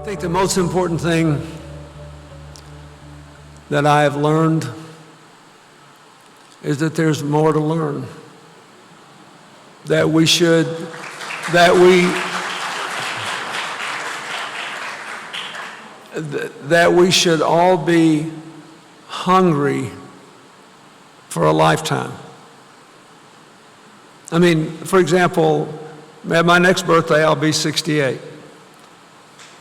I think the most important thing that I have learned is that there's more to learn. That we should all be hungry for a lifetime. I mean, for example, at my next birthday, I'll be 68.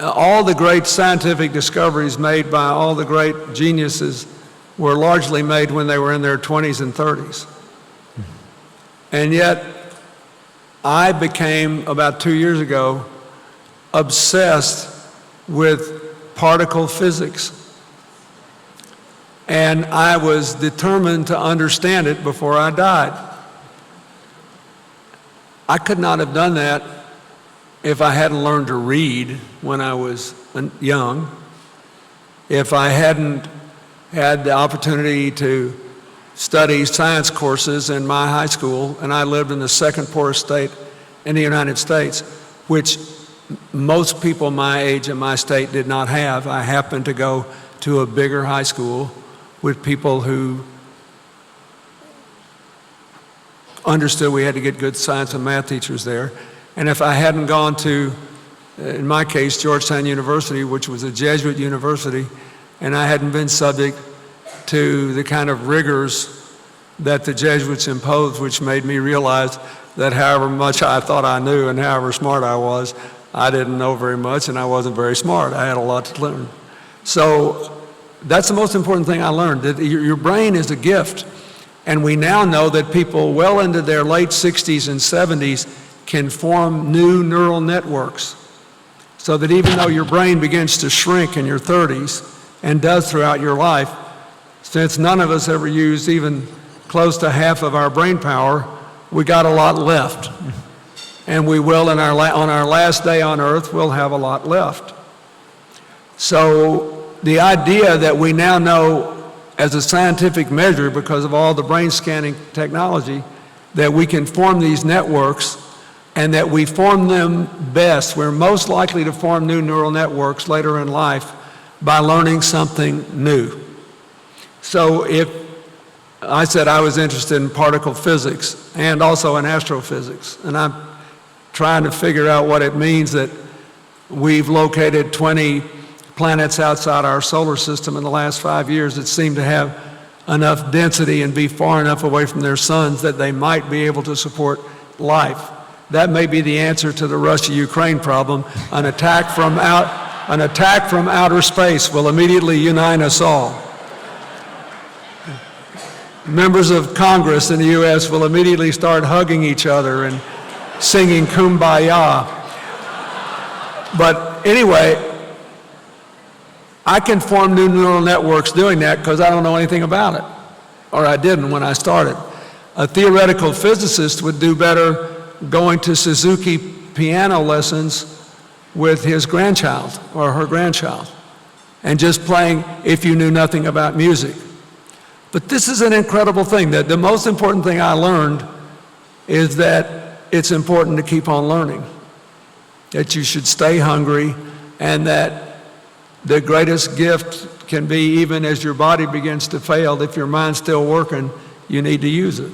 All the great scientific discoveries made by all the great geniuses were largely made when they were in their 20s and 30s. And yet, I became, about 2 years ago, obsessed with particle physics. And I was determined to understand it before I died. I could not have done that if I hadn't learned to read when I was young, if I hadn't had the opportunity to study science courses in my high school, and I lived in the second poorest state in the United States, which most people my age in my state did not have. I happened to go to a bigger high school with people who understood we had to get good science and math teachers there. And if I hadn't gone to, in my case, Georgetown University, which was a Jesuit university, and I hadn't been subject to the kind of rigors that the Jesuits imposed, which made me realize that however much I thought I knew and however smart I was, I didn't know very much and I wasn't very smart. I had a lot to learn. So that's the most important thing I learned, that your brain is a gift. And we now know that people well into their late 60s and 70s can form new neural networks. So that even though your brain begins to shrink in your 30s and does throughout your life, since none of us ever used even close to half of our brain power, we got a lot left. And we will, on our last day on earth, we'll have a lot left. So the idea that we now know as a scientific measure, because of all the brain scanning technology, that we can form these networks and that we form them best. We're most likely to form new neural networks later in life by learning something new. So if I said I was interested in particle physics and also in astrophysics, and I'm trying to figure out what it means that we've located 20 planets outside our solar system in the last 5 years that seem to have enough density and be far enough away from their suns that they might be able to support life. That may be the answer to the Russia-Ukraine problem. An attack from outer space will immediately unite us all. Members of Congress in the US will immediately start hugging each other and singing Kumbaya. But anyway, I can form new neural networks doing that because I don't know anything about it, or I didn't when I started. A theoretical physicist would do better going to Suzuki piano lessons with his grandchild or her grandchild and just playing if you knew nothing about music. But this is an incredible thing. That the most important thing I learned is that it's important to keep on learning, that you should stay hungry, and that the greatest gift can be, even as your body begins to fail, if your mind's still working, you need to use it.